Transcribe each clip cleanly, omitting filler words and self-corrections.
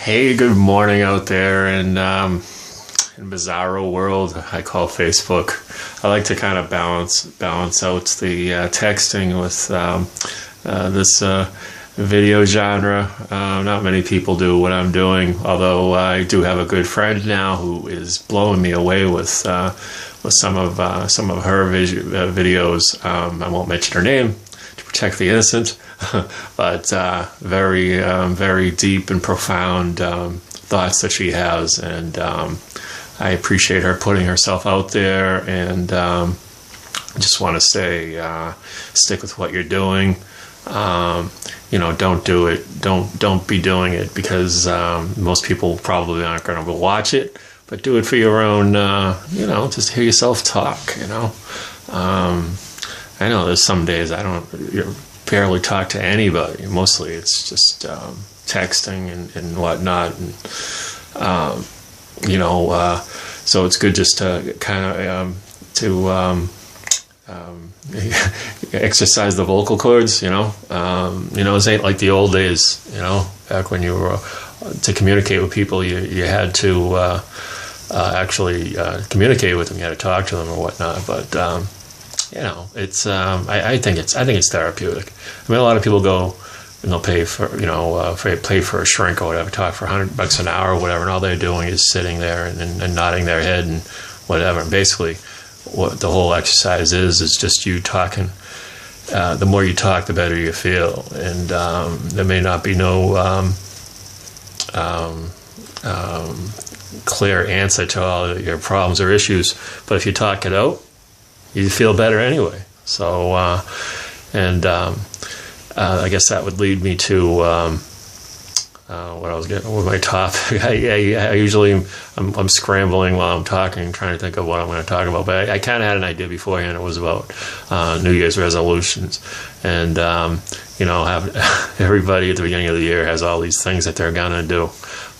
Hey, good morning out there in bizarro world I call Facebook. I like to kind of balance out the texting with this video genre. Not many people do what I'm doing, although I do have a good friend now who is blowing me away with some of her videos. I won't mention her name to protect the innocent. But very deep and profound thoughts that she has, and I appreciate her putting herself out there. And I just want to say, stick with what you're doing. Don't do it. Don't be doing it because most people probably aren't going to go watch it. But do it for your own. Just hear yourself talk. I know there's some days I don't. Barely talk to anybody. Mostly it's just texting and whatnot, and so it's good just to kind of exercise the vocal cords. This ain't like the old days. Back when you were to communicate with people, you had to actually communicate with them. You had to talk to them or whatnot, but. It's I think it's therapeutic. I mean, a lot of people go and they'll pay for pay for a shrink or whatever, talk for $100 an hour or whatever, and all they're doing is sitting there and nodding their head and whatever. And basically, what the whole exercise is just you talking. The more you talk, the better you feel, and there may not be no clear answer to all your problems or issues, but if you talk it out, you feel better anyway. So, I guess that would lead me to what I was getting with my topic. I usually I'm scrambling while I'm talking, trying to think of what I'm going to talk about. But I kind of had an idea beforehand. It was about New Year's resolutions, and everybody at the beginning of the year has all these things that they're going to do.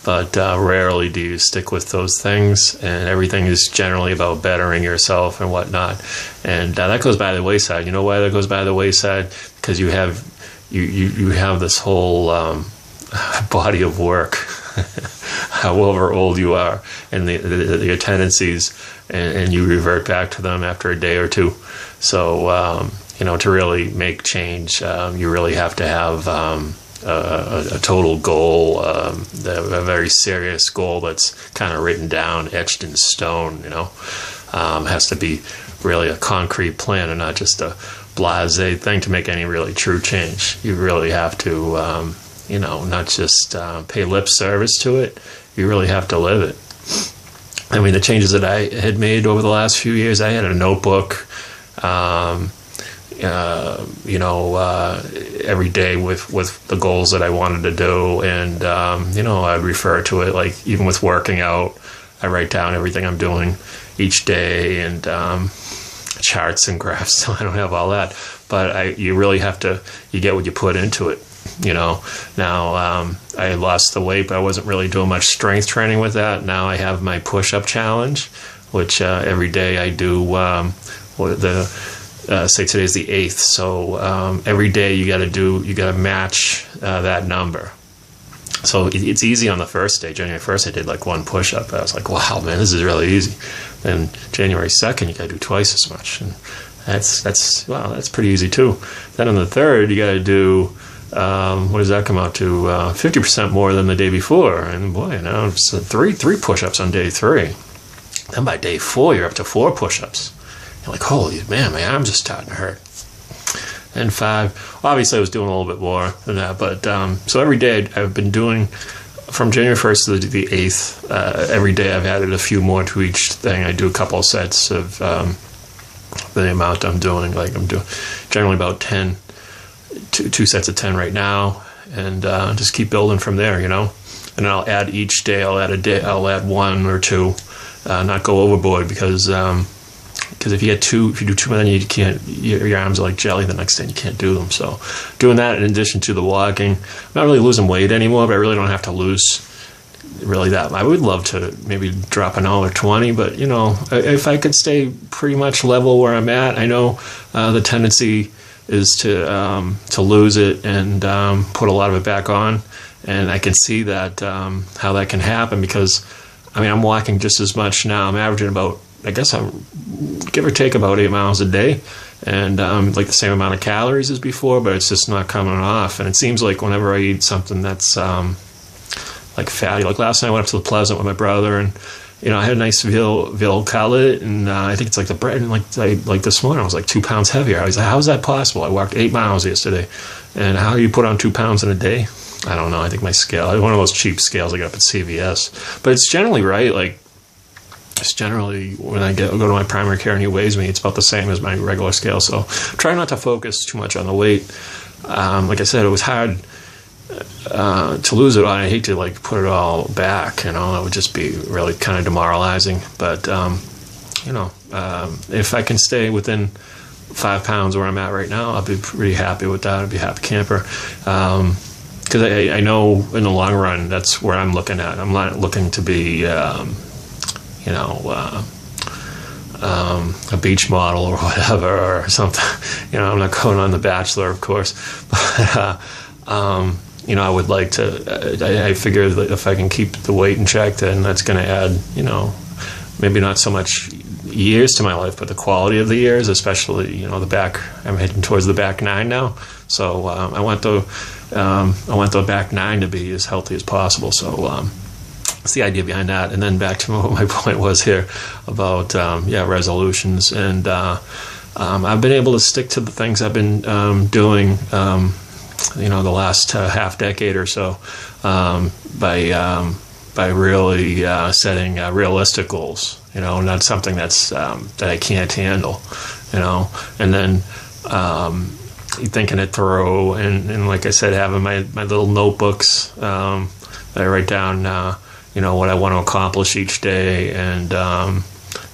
But rarely do you stick with those things, and everything is generally about bettering yourself and whatnot. And that goes by the wayside. You know why that goes by the wayside? Because you have this whole body of work, however old you are, and your tendencies, and you revert back to them after a day or two. So to really make change, you really have to have a total goal, a very serious goal that's kind of written down, etched in stone. Has to be really a concrete plan and not just a blasé thing to make any really true change. You really have to, not just pay lip service to it. You really have to live it. I mean, the changes that I had made over the last few years, I had a notebook. Every day with the goals that I wanted to do, and I'd refer to it, like even with working out, I write down everything I'm doing each day, and charts and graphs. So I don't have all that, but you really have to, you get what you put into it. Now I lost the weight, but I wasn't really doing much strength training with that. Now I have my push-up challenge, which every day I do say today's the 8th, so every day you got to match that number. So it's easy on the first day. January 1st, I did like one push-up. I was like, wow, man, this is really easy. Then January 2nd, you got to do twice as much, and that's pretty easy too. Then on the 3rd, you got to do what does that come out to? 50% more than the day before, and boy, it's three push-ups on day 3. Then by day 4, you're up to 4 push-ups. Like, holy man, my arms are starting to hurt. And 5, obviously I was doing a little bit more than that, but so every day I've been doing, from January 1st to the 8th, every day I've added a few more to each thing. I do a couple of sets of the amount I'm doing. Like I'm doing generally about 10, two sets of 10 right now, and just keep building from there, And then I'll add each day, I'll add 1 or 2, not go overboard, because if you do too many, you can't. Your arms are like jelly the next day, and you can't do them. So, doing that in addition to the walking, I'm not really losing weight anymore, but I really don't have to lose really that. I would love to maybe drop another 20, but if I could stay pretty much level where I'm at, I know the tendency is to lose it and put a lot of it back on. And I can see that how that can happen, because I mean, I'm walking just as much now. I'm averaging about, I guess I'm give or take about 8 miles a day, and like the same amount of calories as before, but it's just not coming off. And it seems like whenever I eat something that's like fatty, like last night I went up to the Pleasant with my brother, and I had a nice veal cutlet, and I think it's like the bread, and like this morning I was like 2 pounds heavier. I was like, how is that possible? I walked 8 miles yesterday, and how do you put on 2 pounds in a day? I don't know. I think my scale, one of those cheap scales I got up at CVS, but it's generally right. Like, it's generally when I go to my primary care and he weighs me, it's about the same as my regular scale. So try not to focus too much on the weight. Like I said, it was hard to lose it. I hate to like put it all back. It would just be really kind of demoralizing. But if I can stay within 5 pounds where I'm at right now, I'll be pretty happy with that. I'd be a happy camper. Because I know in the long run, that's where I'm looking at. I'm not looking to be, a beach model or whatever or something. I'm not going on The Bachelor, of course. But, I would like to, I figure that if I can keep the weight in check, then that's going to add, maybe not so much years to my life, but the quality of the years, especially, the back. I'm heading towards the back 9 now. So I want the back 9 to be as healthy as possible. So that's the idea behind that. And then back to what my point was here about resolutions. And I've been able to stick to the things I've been doing, the last half decade or so, by really setting realistic goals. Not something that's that I can't handle. And then thinking it through, and like I said, having my little notebooks that I write down, what I want to accomplish each day, and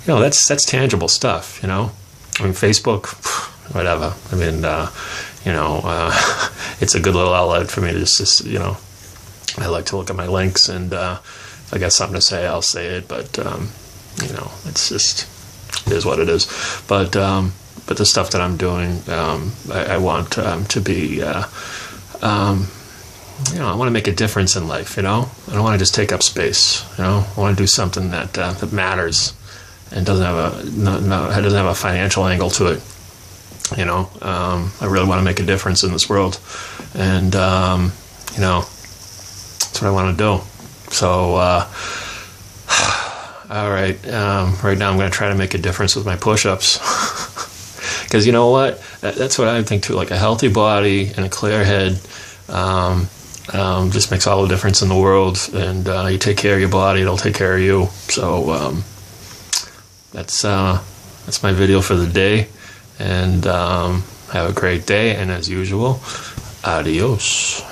that's tangible stuff. I mean, Facebook, whatever. I mean, it's a good little outlet for me to just I like to look at my links, and if I got something to say, I'll say it. But it's just, it is what it is. But the stuff that I'm doing, I want to be, I want to make a difference in life. I don't want to just take up space. I want to do something that matters and doesn't have a financial angle to it. I really want to make a difference in this world, and that's what I want to do. So, all right, right now I'm going to try to make a difference with my push-ups. Because you know what? That's what I think too. Like a healthy body and a clear head just makes all the difference in the world. And you take care of your body, it'll take care of you. So that's my video for the day. And have a great day. And as usual, adios.